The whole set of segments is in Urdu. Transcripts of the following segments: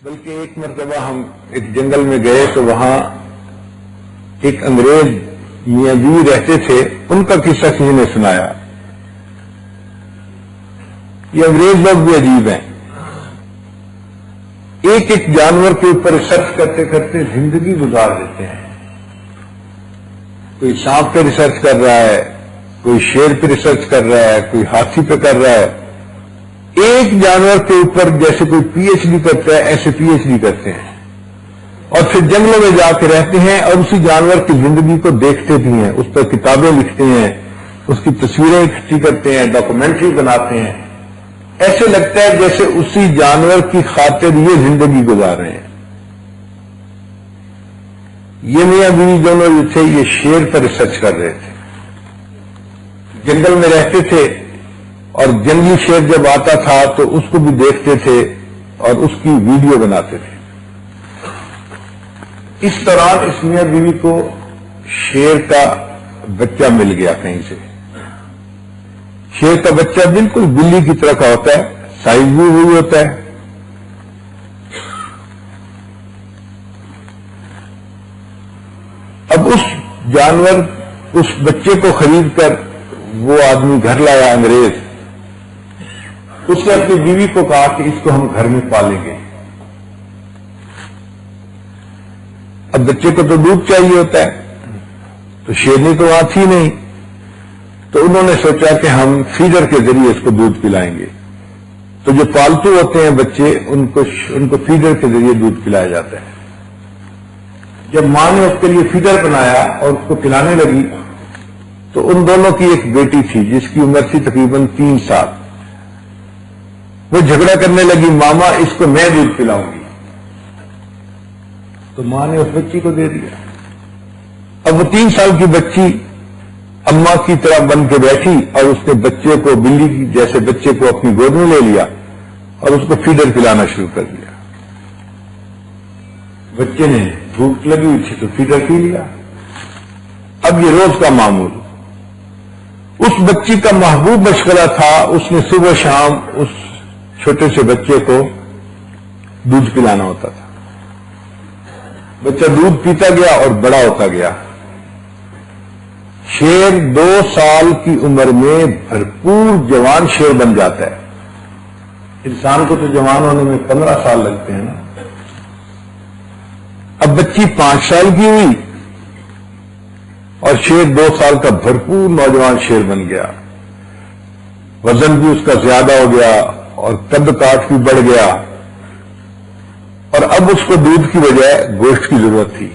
بلکہ ایک مرتبہ ہم ایک جنگل میں گئے تو وہاں ایک انگریز میاں بیوی رہتے تھے، ان کا قصہ کسی نے سنایا۔ یہ انگریز لوگ بھی عجیب ہیں، ایک ایک جانور کے اوپر ریسرچ کرتے کرتے زندگی گزار دیتے ہیں۔ کوئی سانپ پہ ریسرچ کر رہا ہے، کوئی شیر پہ ریسرچ کر رہا ہے، کوئی ہاتھی پہ کر رہا ہے۔ ایک جانور کے اوپر جیسے کوئی پی ایچ ڈی کرتا ہے ایسے پی ایچ ڈی کرتے ہیں، اور پھر جنگلوں میں جا کے رہتے ہیں اور اسی جانور کی زندگی کو دیکھتے بھی ہیں، اس پر کتابیں لکھتے ہیں، اس کی تصویریں اکٹھی کرتے ہیں، ڈاکومنٹری بناتے ہیں۔ ایسے لگتا ہے جیسے اسی جانور کی خاطر یہ زندگی گزار رہے ہیں۔ یہ میاں بیوی دونوں جو تھے یہ شیر پر ریسرچ کر رہے تھے، جنگل میں رہتے تھے اور جنگلی شیر جب آتا تھا تو اس کو بھی دیکھتے تھے اور اس کی ویڈیو بناتے تھے۔ اس دوران اس میاں بیوی کو شیر کا بچہ مل گیا کہیں سے۔ شیر کا بچہ بالکل بلی کی طرح کا ہوتا ہے، سائز بھی وہی ہوتا ہے۔ اب اس بچے کو خرید کر وہ آدمی گھر لایا انگریز، اس نے اپنی بیوی کو کہا کہ اس کو ہم گھر میں پالیں گے۔ اب بچے کو تو دودھ چاہیے ہوتا ہے، تو شیرنی تو وہاں تھی نہیں، تو انہوں نے سوچا کہ ہم فیڈر کے ذریعے اس کو دودھ پلائیں گے۔ تو جو پالتو ہوتے ہیں بچے ان کو فیڈر کے ذریعے دودھ پلایا جاتا ہے۔ جب ماں نے اس کے لیے فیڈر بنایا اور اس کو پلانے لگی تو ان دونوں کی ایک بیٹی تھی جس کی عمر تھی تقریباً 3 سال۔ وہ جھگڑا کرنے لگی، ماما اس کو میں دودھ پلاؤں گی، تو ماں نے اس بچی کو دے دیا۔ اب وہ 3 سال کی بچی اماں کی طرح بن کے بیٹھی اور اس نے بچے کو بلی کی جیسے بچے کو اپنی گود میں لے لیا اور اس کو فیڈر پلانا شروع کر دیا۔ بچے نے بھوک لگی ہوئی تھی تو فیڈر پی لیا۔ اب یہ روز کا معمول۔ اس بچی کا محبوب مشغلہ تھا، اس نے صبح شام اس چھوٹے سے بچے کو دودھ پلانا ہوتا تھا۔ بچہ دودھ پیتا گیا اور بڑا ہوتا گیا۔ شیر 2 سال کی عمر میں بھرپور جوان شیر بن جاتا ہے۔ انسان کو تو جوان ہونے میں 15 سال لگتے ہیں نا۔ اب بچی 5 سال کی ہوئی اور شیر 2 سال کا بھرپور نوجوان شیر بن گیا۔ وزن بھی اس کا زیادہ ہو گیا اور قد کاٹ بھی بڑھ گیا، اور اب اس کو دودھ کی بجائے گوشت کی ضرورت تھی،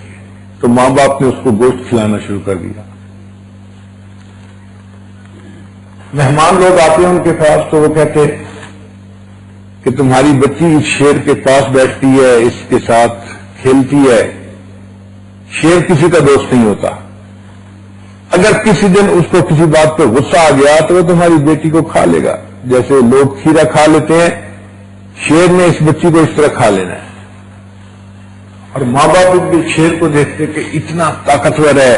تو ماں باپ نے اس کو گوشت کھلانا شروع کر دیا۔ مہمان لوگ آتے ہیں ان کے پاس تو وہ کہتے کہ تمہاری بچی اس شیر کے پاس بیٹھتی ہے، اس کے ساتھ کھیلتی ہے۔ شیر کسی کا دوست نہیں ہوتا۔ اگر کسی دن اس کو کسی بات پہ غصہ آ گیا تو وہ تمہاری بیٹی کو کھا لے گا، جیسے لوگ کھیرا کھا لیتے ہیں، شیر نے اس بچی کو اس طرح کھا لینا ہے۔ اور ماں باپ بھی شیر کو دیکھتے کہ اتنا طاقتور ہے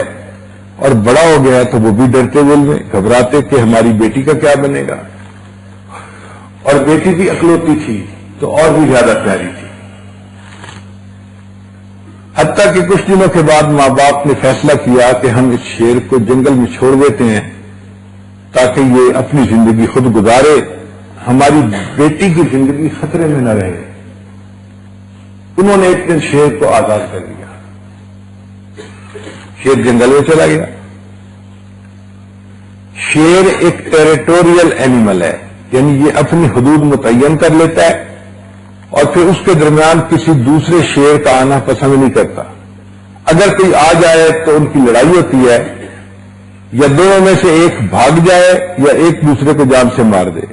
اور بڑا ہو گیا ہے تو وہ بھی ڈرتے دل میں گھبراتے کہ ہماری بیٹی کا کیا بنے گا۔ اور بیٹی بھی اکلوتی تھی تو اور بھی زیادہ پیاری تھی۔ حتیٰ کہ کچھ دنوں کے بعد ماں باپ نے فیصلہ کیا کہ ہم اس شیر کو جنگل میں چھوڑ دیتے ہیں تاکہ یہ اپنی زندگی خود گزارے، ہماری بیٹی کی زندگی خطرے میں نہ رہے۔ انہوں نے ایک دن شیر کو آزاد کر دیا۔ شیر جنگل میں چلا گیا۔ شیر ایک ٹیریٹوریل اینیمل ہے، یعنی یہ اپنی حدود متعین کر لیتا ہے اور پھر اس کے درمیان کسی دوسرے شیر کا آنا پسند نہیں کرتا۔ اگر کوئی آ جائے تو ان کی لڑائی ہوتی ہے، یا دونوں میں سے ایک بھاگ جائے یا ایک دوسرے کو جان سے مار دے۔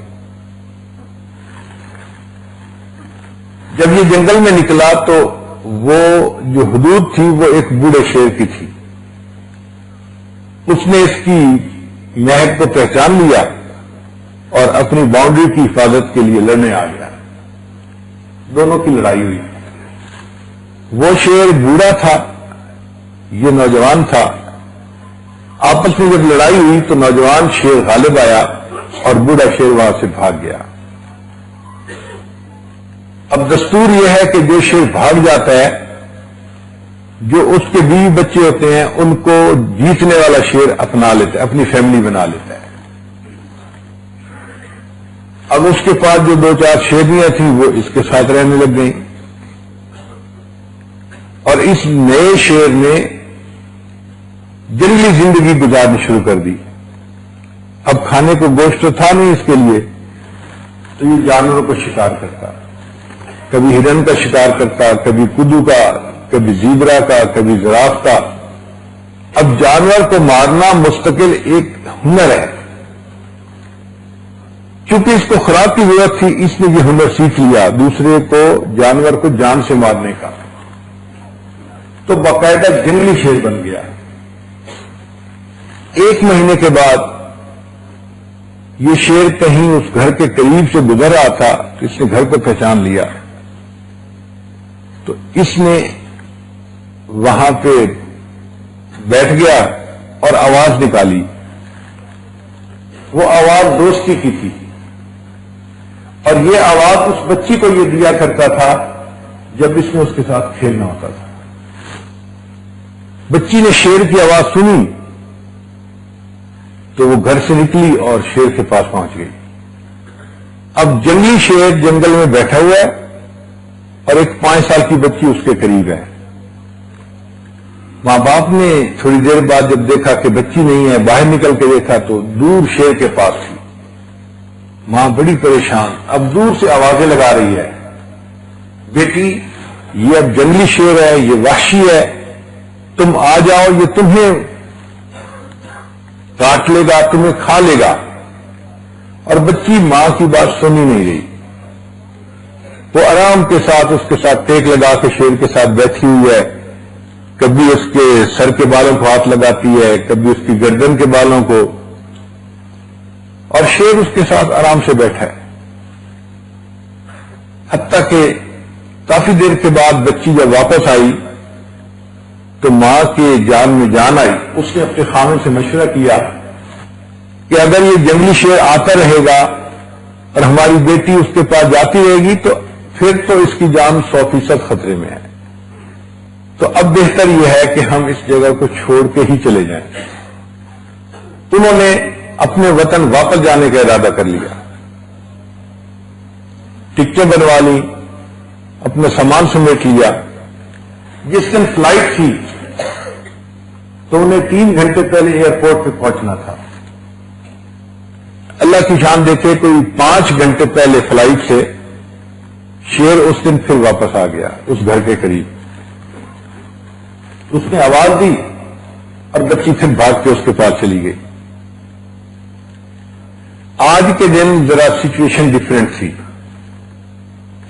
جب یہ جنگل میں نکلا تو وہ جو حدود تھی وہ ایک بوڑھے شیر کی تھی۔ اس نے اس کی مہک کو پہچان لیا اور اپنی باؤنڈری کی حفاظت کے لیے لڑنے آ گیا۔ دونوں کی لڑائی ہوئی۔ وہ شیر بوڑھا تھا، یہ نوجوان تھا۔ آپس میں جب لڑائی ہوئی تو نوجوان شیر غالب آیا اور بوڑھا شیر وہاں سے بھاگ گیا۔ اب دستور یہ ہے کہ جو شیر بھاگ جاتا ہے، جو اس کے بیوی بچے ہوتے ہیں ان کو جیتنے والا شیر اپنا لیتا ہے، اپنی فیملی بنا لیتا ہے۔ اب اس کے پاس جو 2-4 شیرنیاں تھیں وہ اس کے ساتھ رہنے لگ گئیں، اور اس نئے شیر نے جنگلی زندگی گزارنی شروع کر دی۔ اب کھانے کو گوشت تو تھا نہیں اس کے لیے، تو یہ جانوروں کو شکار کرتا، کبھی ہرن کا شکار کرتا، کبھی کدو کا، کبھی زیبرا کا، کبھی زراف کا۔ اب جانور کو مارنا مستقل ایک ہنر ہے، چونکہ اس کو خوراک کی ضرورت تھی اس نے یہ ہنر سیکھ لیا دوسرے کو، جانور کو جان سے مارنے کا، تو باقاعدہ جنگلی شیر بن گیا۔ 1 مہینے کے بعد یہ شیر کہیں اس گھر کے قریب سے گزر رہا تھا تو اس نے گھر کو پہچان لیا، تو اس نے وہاں پہ بیٹھ گیا اور آواز نکالی۔ وہ آواز دوستی کی تھی، اور یہ آواز اس بچی کو یہ دیا کرتا تھا جب اس نے اس کے ساتھ کھیلنا ہوتا تھا۔ بچی نے شیر کی آواز سنی تو وہ گھر سے نکلی اور شیر کے پاس پہنچ گئی۔ اب جنگلی شیر جنگل میں بیٹھا ہوا ہے اور ایک 5 سال کی بچی اس کے قریب ہے۔ ماں باپ نے تھوڑی دیر بعد جب دیکھا کہ بچی نہیں ہے، باہر نکل کے دیکھا تو دور شیر کے پاس تھی۔ ماں بڑی پریشان، اب دور سے آوازیں لگا رہی ہے، بیٹی یہ اب جنگلی شیر ہے، یہ وحشی ہے، تم آ جاؤ، یہ تمہیں کاٹ لے گا، تمہیں کھا لے گا۔ اور بچی ماں کی بات سن ہی نہیں رہی، وہ آرام کے ساتھ اس کے ساتھ ٹیک لگا کے شیر کے ساتھ بیٹھی ہوئی ہے، کبھی اس کے سر کے بالوں کو ہاتھ لگاتی ہے، کبھی اس کی گردن کے بالوں کو، اور شیر اس کے ساتھ آرام سے بیٹھا ہے۔ حتیٰ کہ کافی دیر کے بعد بچی جب واپس آئی تو ماں کے جان میں جان آئی۔ اس نے اپنے خاوند سے مشورہ کیا کہ اگر یہ جنگلی شیر آتا رہے گا اور ہماری بیٹی اس کے پاس جاتی رہے گی تو پھر تو اس کی جان 100% خطرے میں ہے، تو اب بہتر یہ ہے کہ ہم اس جگہ کو چھوڑ کے ہی چلے جائیں۔ انہوں نے اپنے وطن واپس جانے کا ارادہ کر لیا، ٹکٹیں بنوا لی، اپنا سامان سمیٹ لیا۔ جس دن فلائٹ تھی تو انہیں 3 گھنٹے پہلے ایئرپورٹ پہ پہنچنا تھا۔ اللہ کی شان دیکھے کوئی 5 گھنٹے پہلے فلائٹ سے شیر اس دن پھر واپس آ گیا اس گھر کے قریب۔ اس نے آواز دی اور بچی پھر بھاگ کے اس کے پاس چلی گئی۔ آج کے دن ذرا سچویشن ڈفرینٹ تھی،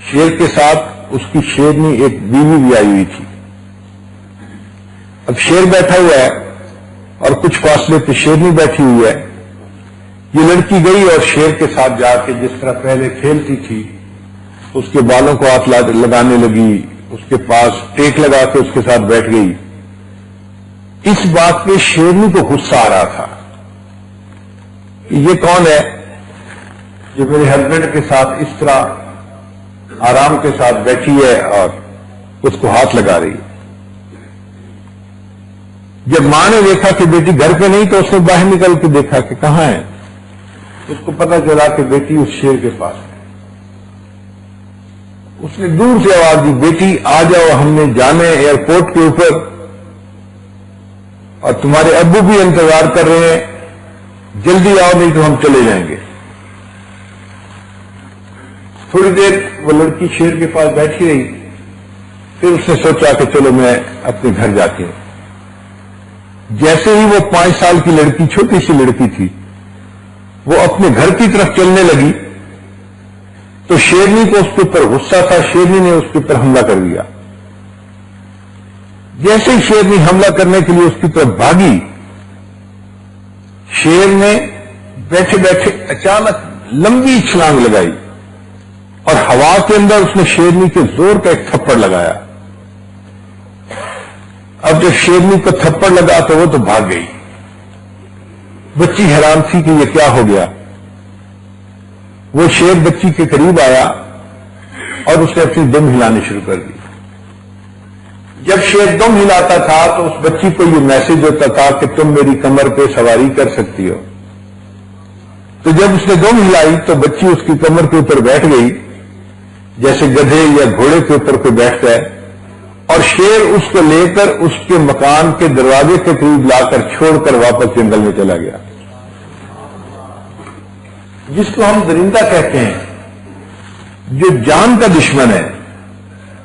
شیر کے ساتھ اس کی شیرنی ایک بیوی بھی آئی ہوئی تھی۔ اب شیر بیٹھا ہوا ہے اور کچھ فاصلے پہ شیرنی بیٹھی ہوئی ہے۔ یہ لڑکی گئی اور شیر کے ساتھ جا کے جس طرح پہلے کھیلتی تھی اس کے بالوں کو ہاتھ لگانے لگی، اس کے پاس ٹیک لگا کے اس کے ساتھ بیٹھ گئی۔ اس بات پہ شیرنی کو غصہ آ رہا تھا، یہ کون ہے جو میرے ہسبینڈ کے ساتھ اس طرح آرام کے ساتھ بیٹھی ہے اور اس کو ہاتھ لگا رہی ہے۔ جب ماں نے دیکھا کہ بیٹی گھر پہ نہیں تو اس نے باہر نکل کے دیکھا کہ کہاں ہے، اس کو پتا چلا کہ بیٹی اس شیر کے پاس ہے۔ اس نے دور سے آواز دی، بیٹی آ جاؤ، ہم نے جانا ہے ایئرپورٹ کے اوپر اور تمہارے ابو بھی انتظار کر رہے ہیں، جلدی آؤ نہیں تو ہم چلے جائیں گے۔ تھوڑی دیر وہ لڑکی شیر کے پاس بیٹھی رہی، پھر اس نے سوچا کہ چلو میں اپنے گھر جاتی ہوں۔ جیسے ہی وہ 5 سال کی لڑکی، چھوٹی سی لڑکی تھی، وہ اپنے گھر کی طرف چلنے لگی تو شیرنی کو اس کے اوپر غصہ تھا، شیرنی نے اس کے اوپر حملہ کر دیا۔ جیسے ہی شیرنی حملہ کرنے کے لیے اس کی طرف بھاگی، شیر نے بیٹھے بیٹھے اچانک لمبی چھلانگ لگائی اور ہوا کے اندر اس نے شیرنی کے زور کا ایک تھپڑ لگایا۔ اب جب شیرنی کو تھپڑ لگا تو وہ تو بھاگ گئی۔ بچی حیران تھی کہ یہ کیا ہو گیا۔ وہ شیر بچی کے قریب آیا اور اس نے اپنی دم ہلانی شروع کر دی. جب شیر دم ہلاتا تھا تو اس بچی کو یہ میسج ہوتا تھا کہ تم میری کمر پہ سواری کر سکتی ہو. تو جب اس نے دم ہلائی تو بچی اس کی کمر کے اوپر بیٹھ گئی جیسے گدھے یا گھوڑے کے اوپر کوئی بیٹھتا ہے, اور شیر اس کو لے کر اس کے مکان کے دروازے کے قریب لا کر چھوڑ کر واپس جنگل میں چلا گیا. جس کو ہم درندہ کہتے ہیں, جو جان کا دشمن ہے,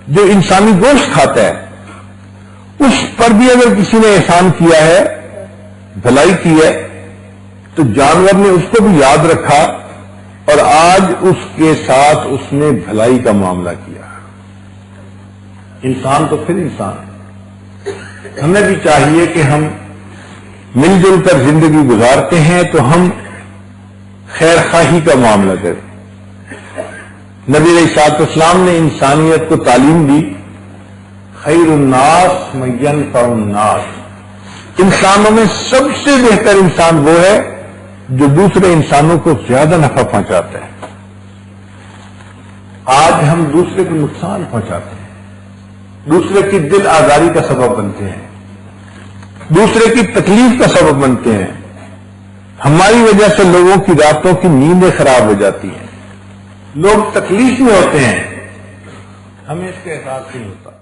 جو انسانی گوشت کھاتا ہے, اس پر بھی اگر کسی نے احسان کیا ہے, بھلائی کی ہے, تو جانور نے اس کو بھی یاد رکھا اور آج اس کے ساتھ اس نے بھلائی کا معاملہ کیا. انسان تو پھر انسان ہے. ہمیں بھی چاہیے کہ ہم مل جل کر زندگی گزارتے ہیں تو ہم خیر خواہی کا معاملہ کریں. نبی علیہ الصلوۃ والسلام نے انسانیت کو تعلیم دی, خیر الناس من ينفع الناس. انسانوں میں سب سے بہتر انسان وہ ہے جو دوسرے انسانوں کو زیادہ نفع پہنچاتا ہے. آج ہم دوسرے کو نقصان پہنچاتے ہیں, دوسرے کی دل آزاری کا سبب بنتے ہیں, دوسرے کی تکلیف کا سبب بنتے ہیں. ہماری وجہ سے لوگوں کی راتوں کی نیندیں خراب ہو جاتی ہیں, لوگ تکلیف میں ہوتے ہیں, ہمیں اس کا احساس نہیں ہوتا.